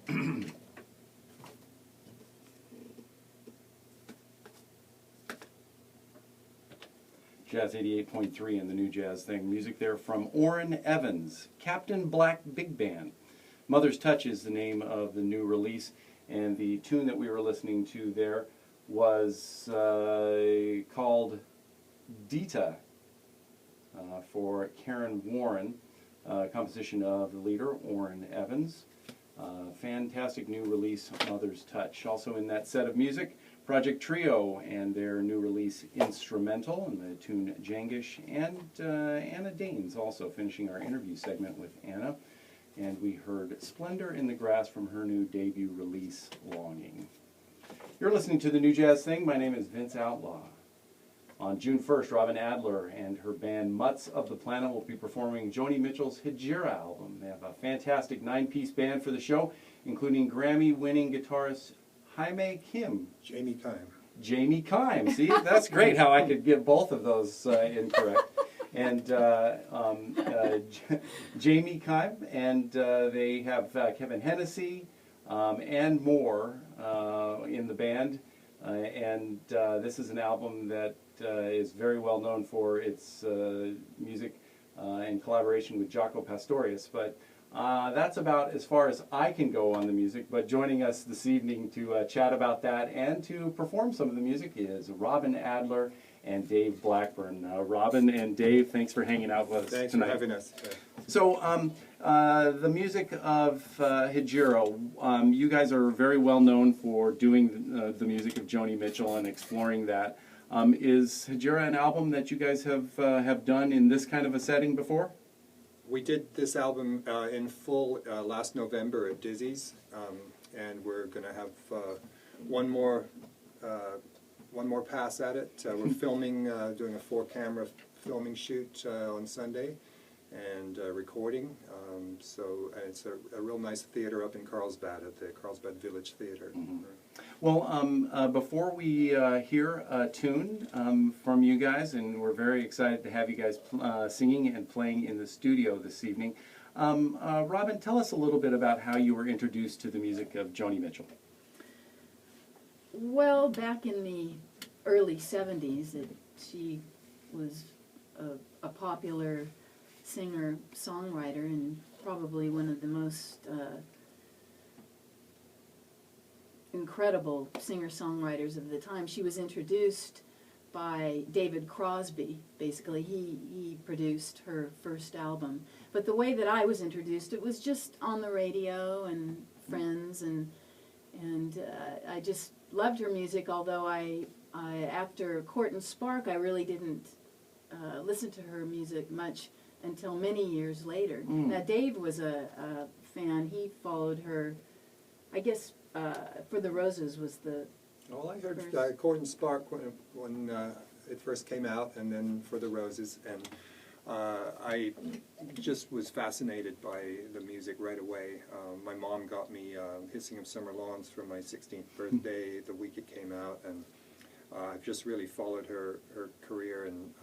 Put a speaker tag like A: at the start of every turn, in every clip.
A: Jazz 88.3 in the New Jazz Thing. Music there from Orrin Evans, Captain Black Big Band. Mother's Touch is the name of the new release, and the tune that we were listening to there was called Dita for Karen Warren, composition of the leader, Orrin Evans. Fantastic new release, Mother's Touch. Also in that set of music, Project Trio and their new release Instrumental and the tune Jangish, and Anna Danes also finishing our interview segment with Anna. And we heard Splendor in the Grass from her new debut release, Longing. You're listening to the New Jazz Thing. My name is Vince Outlaw. On June 1st, Robin Adler and her band Mutts of the Planet will be performing Joni Mitchell's Hejira album. They have a fantastic 9-piece band for the show, including Grammy-winning guitarist Jamie Kime. Jamie Kime. See, that's great how I could get both of those incorrect. And Jamie Kime, and they have Kevin Hennessy and more in the band. And this is an album that is very well known for its music in collaboration with Jaco Pastorius. But that's about as far as I can go on the music. But joining us this evening to chat about that and to perform some of the music is Robin Adler and Dave Blackburn. Robin and Dave, thanks for hanging out with us
B: tonight.
A: Thanks
B: for having us.
A: So the music of Hejira, you guys are very well known for doing the music of Joni Mitchell and exploring that. Is Hejira an album that you guys have done in this kind of a setting before?
B: We did this album in full last November at Dizzy's, and we're going to have one more pass at it. We're filming, doing a 4-camera filming shoot on Sunday, and recording. So it's a real nice theater up in Carlsbad at the Carlsbad Village Theater.
A: Mm-hmm. Well, before we hear a tune from you guys, and we're very excited to have you guys singing and playing in the studio this evening, Robin, tell us a little bit about how you were introduced to the music of Joni Mitchell.
C: Well, back in the early 70s, she was a popular singer-songwriter and probably one of the most incredible singer-songwriters of the time. She was introduced by David Crosby. Basically, he produced her first album. But the way that I was introduced, it was just on the radio and friends, and I just loved her music, although I after Court and Spark, I really didn't listen to her music much until many years later. Now, Dave was a fan. He followed her, I guess, For the Roses was the
B: Well, I heard Court and Spark when it first came out, and then For the Roses, and I just was fascinated by the music right away. My mom got me Hissing of Summer Lawns for my 16th birthday the week it came out, and I've just really followed her career, and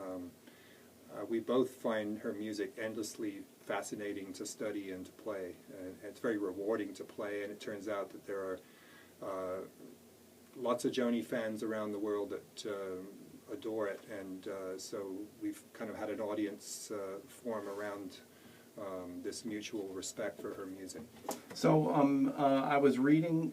B: we both find her music endlessly fascinating to study and to play. And it's very rewarding to play, and it turns out that there are lots of Joni fans around the world that adore it, and so we've kind of had an audience form around this mutual respect for her music.
A: So I was reading,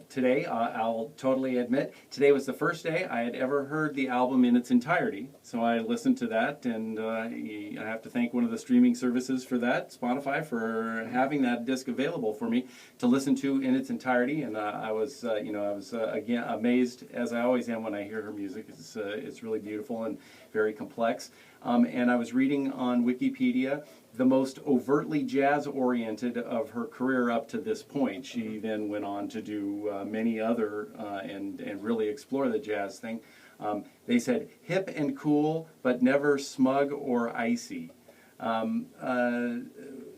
A: today, I'll totally admit, today was the first day I had ever heard the album in its entirety. So I listened to that, and I have to thank one of the streaming services for that, Spotify, for having that disc available for me to listen to in its entirety. And I was again amazed, as I always am when I hear her music. It's really beautiful and very complex. And I was reading on Wikipedia the most overtly jazz-oriented of her career up to this point. She then went on to do many other and really explore the jazz thing. They said hip and cool, but never smug or icy.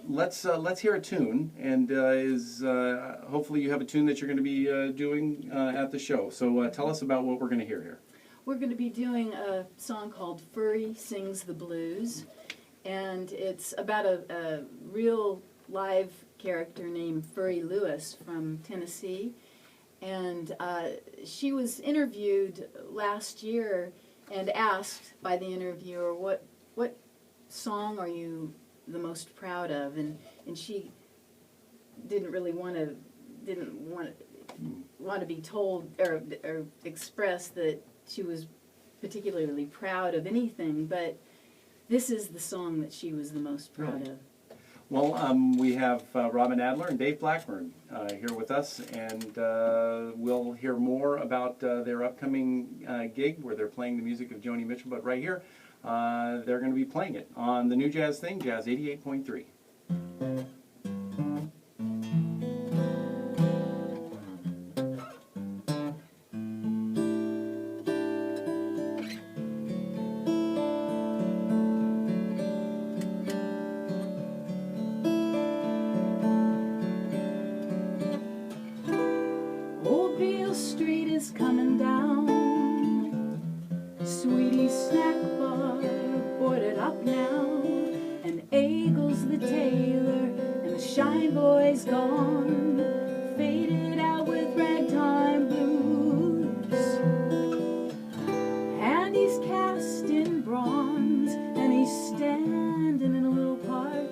A: Let's hear a tune, and hopefully you have a tune that you're going to be doing at the show. So tell us about what we're going to hear here.
C: We're going to be doing a song called Furry Sings the Blues, and it's about a real live character named Furry Lewis from Tennessee. And she was interviewed last year and asked by the interviewer, what song are you the most proud of? And she didn't want to be told or express that she was particularly proud of anything, but this is the song that she was the most proud of.
A: Well, we have Robin Adler and Dave Blackburn here with us, and we'll hear more about their upcoming gig where they're playing the music of Joni Mitchell, but right here, they're going to be playing it on the New Jazz Thing, Jazz 88.3.
C: Old Beale Street is coming down, Sweetie's snack bar boarded up now, and Eagles the tailor and the Shine Boy's gone, faded out with ragtime blues. And he's cast in bronze, and he's standing in a little park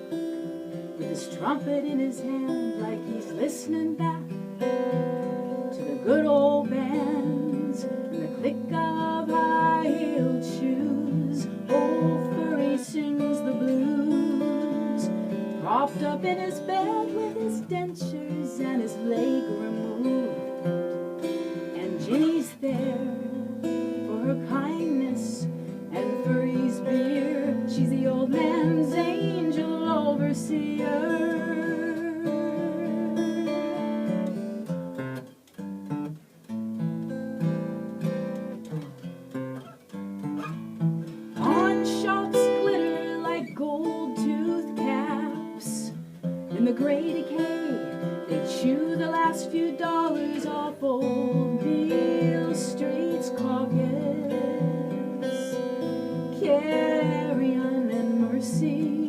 C: with his trumpet in his hand, like he's listening back to the good old bands and the click of high-heeled shoes. Old Furry sings the blues, propped up in his bed with his dentures and his leg removed. And Ginny's there for her kindness and Furry's beer. She's the old man's angel overseer. In the gray decay, they chew the last few dollars off Old Beale Street's carcass. Carrion and Mercy,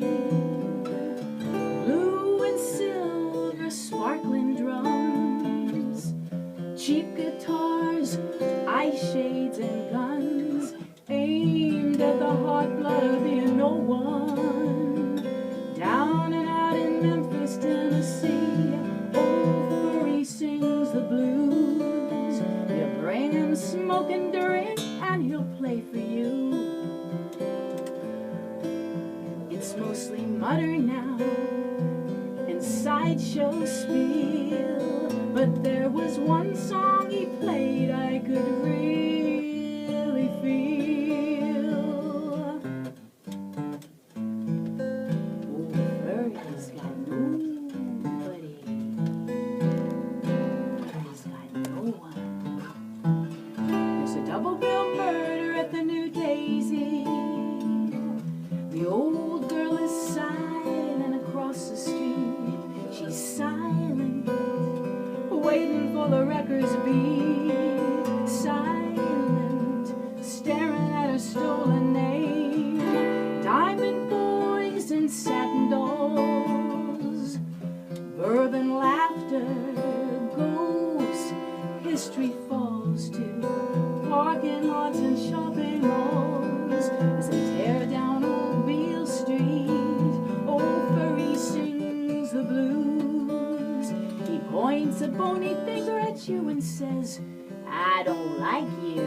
C: blue and silver sparkling drums, cheap guitars, eye shades and guns, aimed at the hot blood of being no one. Down and out in Memphis, Tennessee, Old Furry sings the blues. You bring him smoking drink and he'll play for you. It's mostly mutter now and sideshow spiel, but there was one song he played I could really feel. Old Furry's got nobody. Furry's got no one. There's a double bill murder at the New Daisy. The old girl is silent across the street. She's silent, waiting for the records beat. Silent, staring at her stolen name. Diamond boys and satin dolls, bourbon laughter, ghosts, history falls to parking lots and shopping malls. As they tear down Old Beale Street, Old Furry sings the blues. He points a bony finger at you and says, I don't like you.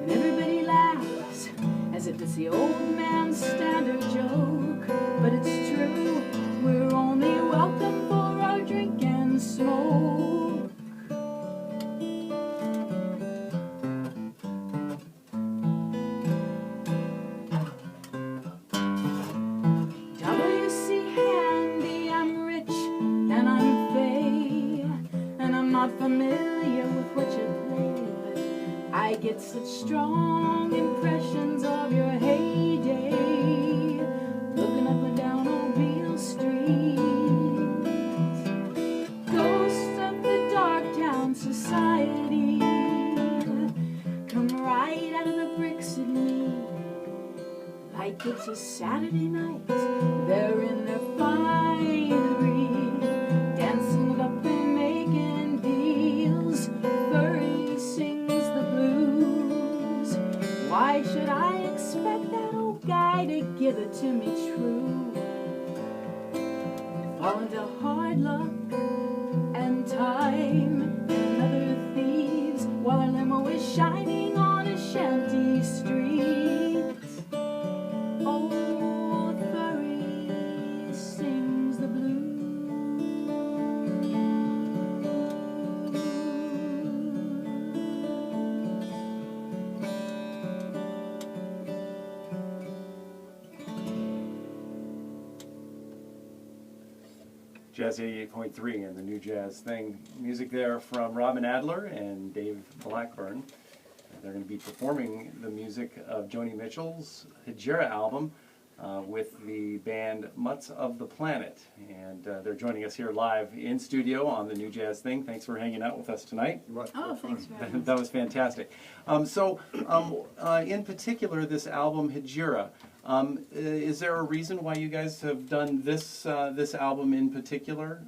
C: And everybody laughs as if it's the old man's standard joke. But it's true, we're only welcome for our drink and smoke. W.C. Handy, I'm rich and I'm fey, and I'm not familiar with what you play, but I get such strong impressions of your heyday, looking up and down Old Beale Street. Ghosts of the dark town society come right out of the bricks at me, like it's a Saturday night. They're in their finery, fall into hard luck and time and other thieves while our limo is shining on a shanty street. Old Furry sings the blues.
A: Jazz 88.3 and the New Jazz Thing. Music there from Robin Adler and Dave Blackburn. They're going to be performing the music of Joni Mitchell's Hejira album with the band Mutts of the Planet. And they're joining us here live in studio on the New Jazz Thing. Thanks for hanging out with us tonight.
C: Oh, thanks for having us.
A: That was fantastic. In particular, this album Hejira, is there a reason why you guys have done this album in particular?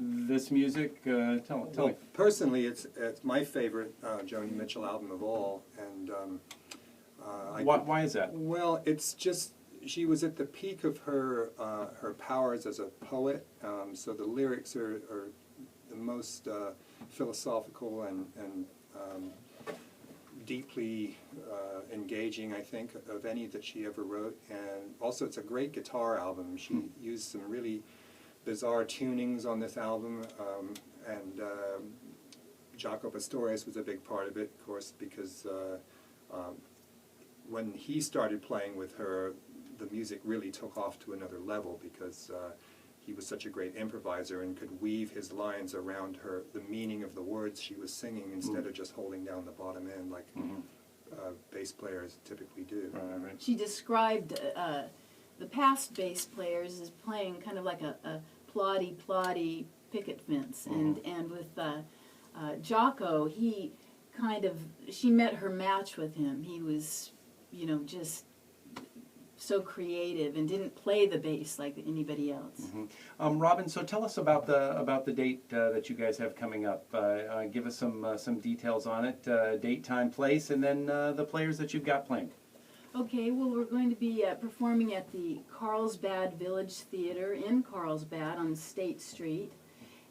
A: This music? Tell me.
B: Personally, it's my favorite Joni Mitchell album of all, and
A: Why is that?
B: Well, it's just she was at the peak of her powers as a poet. So the lyrics are the most philosophical and deeply engaging, I think, of any that she ever wrote. And also, it's a great guitar album. She used some really bizarre tunings on this album, and Jaco Pastorius was a big part of it, of course, because when he started playing with her, the music really took off to another level because he was such a great improviser and could weave his lines around her, the meaning of the words she was singing, instead of just holding down the bottom end like bass players typically do.
A: Right.
C: She described the past bass players as playing kind of like a ploddy picket fence, and with Jaco, he she met her match with him. He was, just so creative and didn't play the bass like anybody else.
A: Robin, so tell us about the date that you guys have coming up. Give us some details on it, date, time, place, and then the players that you've got playing.
C: Okay, well, we're going to be performing at the Carlsbad Village Theater in Carlsbad on State Street,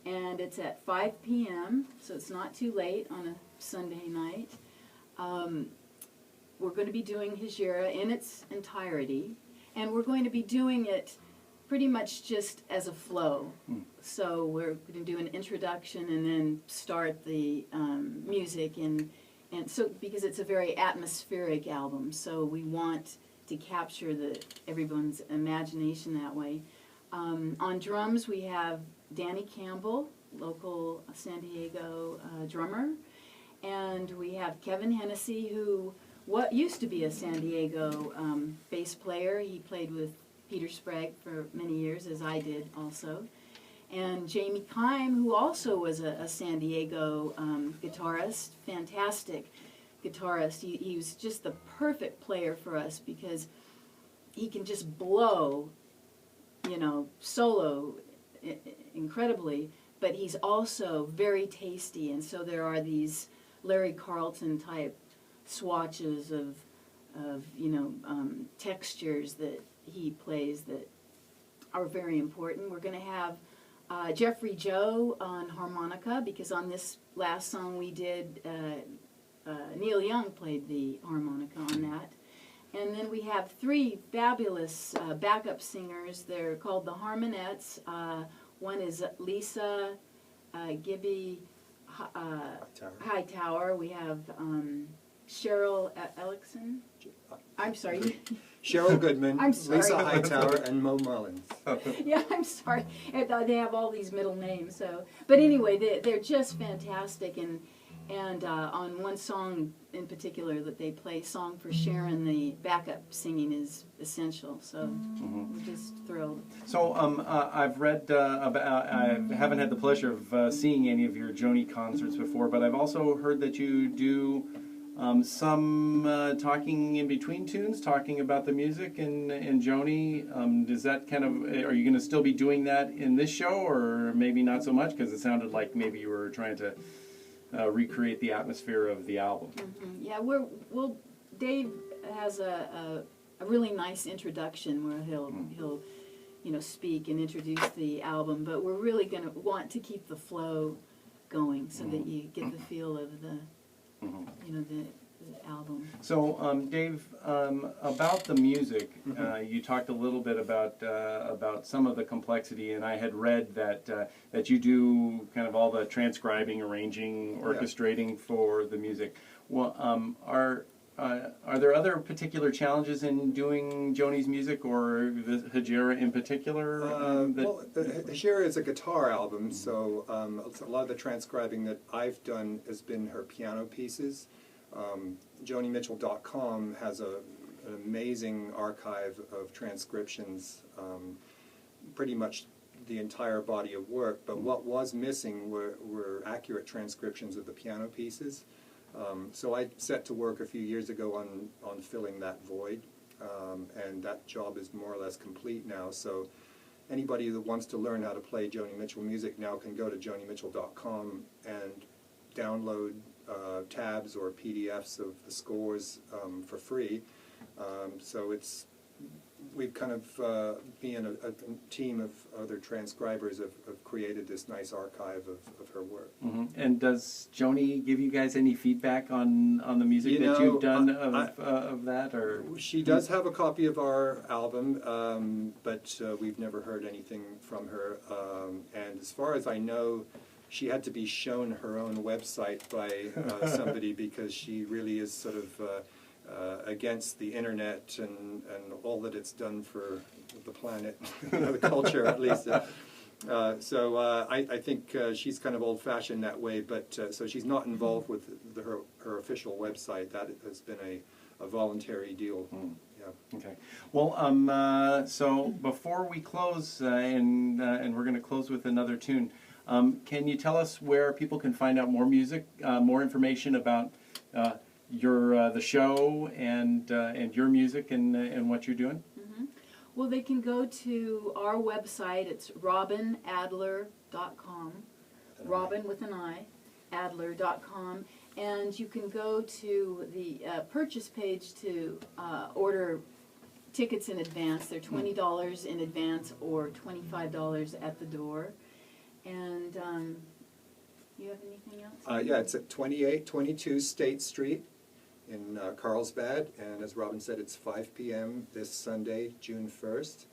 C: and it's at 5 p.m., so it's not too late on a Sunday night. We're going to be doing Hejira in its entirety, and we're going to be doing it pretty much just as a flow. So we're going to do an introduction and then start the music, and so because it's a very atmospheric album, so we want to capture everyone's imagination that way. On drums we have Danny Campbell, local San Diego drummer, and we have Kevin Hennessy, who used to be a San Diego bass player. He played with Peter Sprague for many years, as I did also. And Jamie Kime, who also was a San Diego guitarist, fantastic guitarist. He was just the perfect player for us because he can just blow, solo incredibly, but he's also very tasty. And so there are these Larry Carlton type swatches of textures that he plays that are very important. We're going to have Jeffrey Joe on harmonica, because on this last song we did, Neil Young played the harmonica on that. And then we have three fabulous backup singers. They're called the Harmonettes. One is Lisa Gibby Hightower. We have Cheryl Ellickson. I'm sorry.
B: Cheryl Goodman,
C: I'm sorry.
B: Lisa Hightower, and Mo Mullins.
C: Yeah, I'm sorry. They have all these middle names. So, but anyway, they're just fantastic. And on one song in particular that they play, "Song for Sharon," the backup singing is essential. So we're just thrilled.
A: So I've read about. I haven't had the pleasure of seeing any of your Joni concerts before, but I've also heard that you do some talking in between tunes, talking about the music and Joni. Does that kind of, are you going to still be doing that in this show, or maybe not so much, because it sounded like maybe you were trying to recreate the atmosphere of the album?
C: Yeah, Dave has a really nice introduction where he'll speak and introduce the album, but we're really going to want to keep the flow going so that you get the feel of the, the album.
A: So, Dave, about the music, you talked a little bit about some of the complexity, and I had read that you do kind of all the transcribing, arranging, orchestrating for the music. Well, are there other particular challenges in doing Joni's music, or the Hejira in particular?
B: Well, Hejira is a guitar album, so a lot of the transcribing that I've done has been her piano pieces. JoniMitchell.com has an amazing archive of transcriptions, pretty much the entire body of work, but what was missing were accurate transcriptions of the piano pieces. So I set to work a few years ago on filling that void, and that job is more or less complete now. So anybody that wants to learn how to play Joni Mitchell music now can go to JoniMitchell.com and download tabs or PDFs of the scores for free. So we've kind of, being a team of other transcribers, have created this nice archive of her work.
A: And does Joni give you guys any feedback on the music that you've done of that? Or
B: she does have a copy of our album, but we've never heard anything from her. And as far as I know, she had to be shown her own website by somebody because she really is sort of against the internet and all that it's done for the planet, the culture at least. So I think she's kind of old-fashioned that way, but so she's not involved with her official website. That has been a voluntary deal. Yeah.
A: Okay. Well, so before we close, and we're going to close with another tune, can you tell us where people can find out more music, more information about the show and your music and what you're doing?
C: Well, they can go to our website. It's robinadler.com, Robin with an I, Adler.com, and you can go to the purchase page to order tickets in advance. They're $20 in advance or $25 at the door. And you have anything else?
B: Yeah, it's at 2822 State Street in Carlsbad, and as Robin said, it's 5 p.m. this Sunday, June 1st,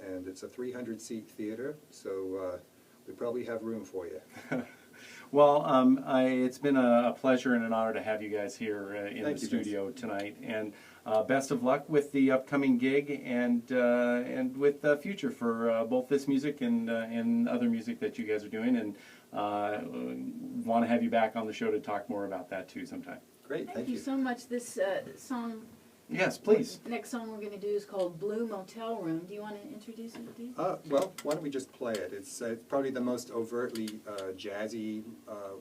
B: and it's a 300-seat theater, so we probably have room for you.
A: Well, it's been a pleasure and an honor to have you guys here in the studio tonight, and best of luck with the upcoming gig and with the future for both this music and other music that you guys are doing, and want to have you back on the show to talk more about that too sometime.
B: Great,
C: Thank you so much. This song,
A: yes, please.
C: Next song we're going to do is called Blue Motel Room. Do you want to introduce it, Dave?
B: Well, why don't we just play it? It's probably the most overtly jazzy,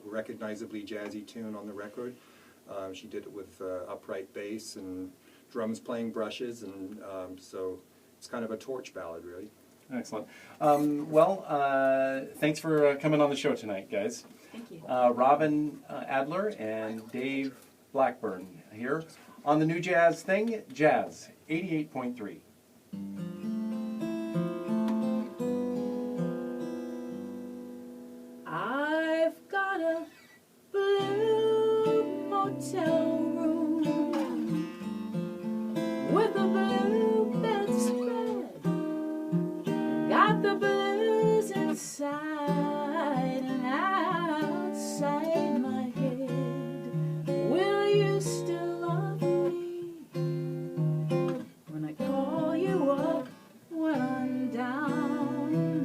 B: recognizably jazzy tune on the record. She did it with upright bass and drums playing brushes, and so it's kind of a torch ballad, really.
A: Excellent. Well, thanks for coming on the show tonight, guys.
C: Thank you.
A: Robin Adler and Dave Blackburn here on the New Jazz Thing, Jazz 88.3.
C: I've got a blue motel room with a blue bedspread. Got the blues inside and outside my head. Will you still love me when I call you up when I'm down?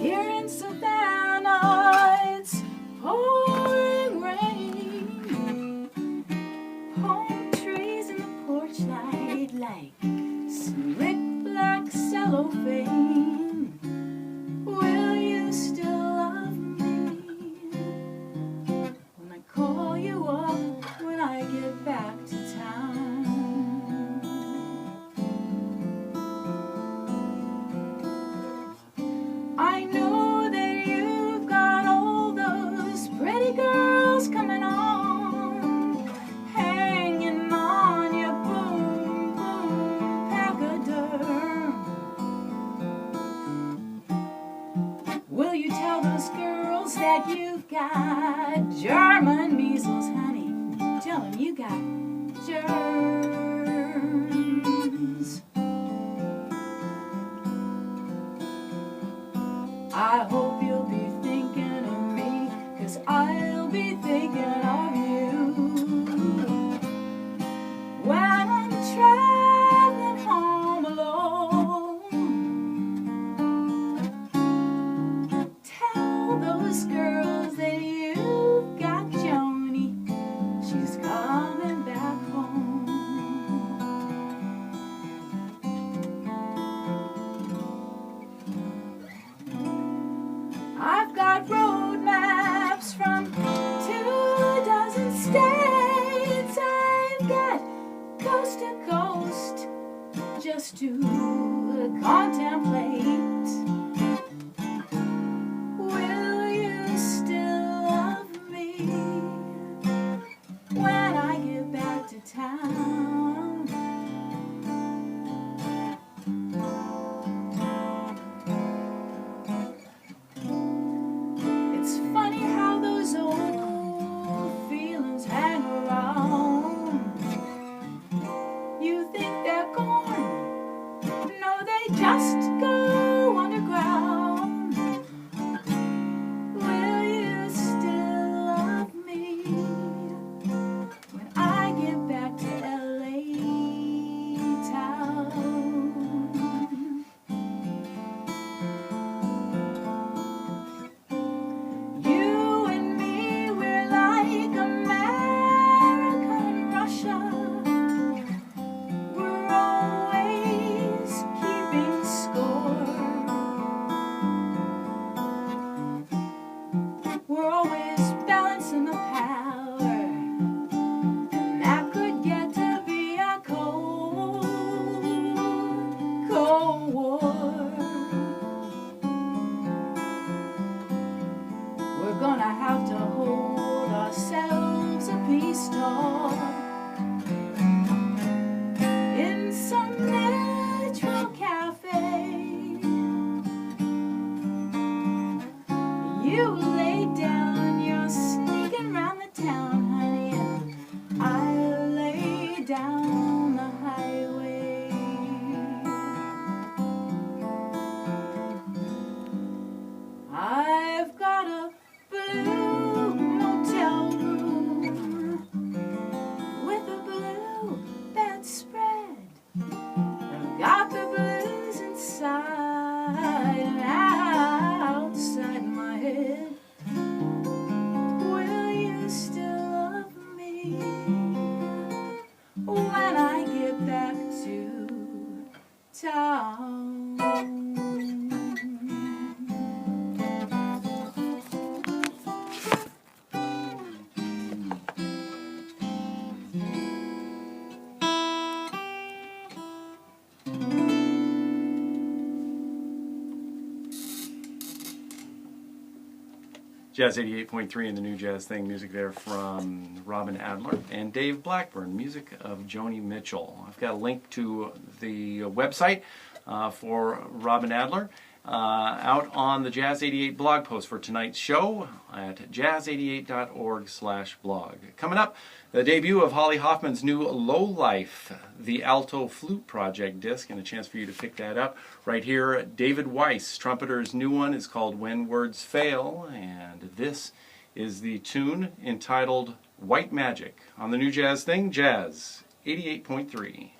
C: Here in Savannah, it's pouring rain. Palm trees that you've got German measles, honey. Tell him you got germs. I hope you'll be thinking of me, 'cause I'll be thinking of you when I'm traveling home alone. Tell those girls that you've got Joni. She's coming back home. I've got road maps from 24 states. I've got coast to coast just to contemplate. Will you still love me when I get back to town? It's funny how those old feelings hang around. You think they're gone, no, they just go underground. Will you still love me when I get back to LA town? You and me, we're like America and Russia. We're always keeping score. We're always balancing the power, and that could get to be a cold, cold war. We're gonna have to hold ourselves a peace talk in some neutral cafe. You lay down, you're sneaking round the town, honey, and I lay down the highway. I've got a blue motel room with a blue bedspread. I've got the blues inside and outside my head. Will you still love me when I get back to town?
A: Jazz 88.3 and the New Jazz Thing, music there from Robin Adler and Dave Blackburn, music of Joni Mitchell. I've got a link to the website for Robin Adler out on the Jazz 88 blog post for tonight's show at jazz88.org/blog. Coming up, the debut of Holly Hoffman's new Low Life, the Alto Flute Project disc, and a chance for you to pick that up right here. David Weiss, trumpeter's new one, is called When Words Fail, and this is the tune entitled White Magic on the New Jazz Thing, Jazz 88.3.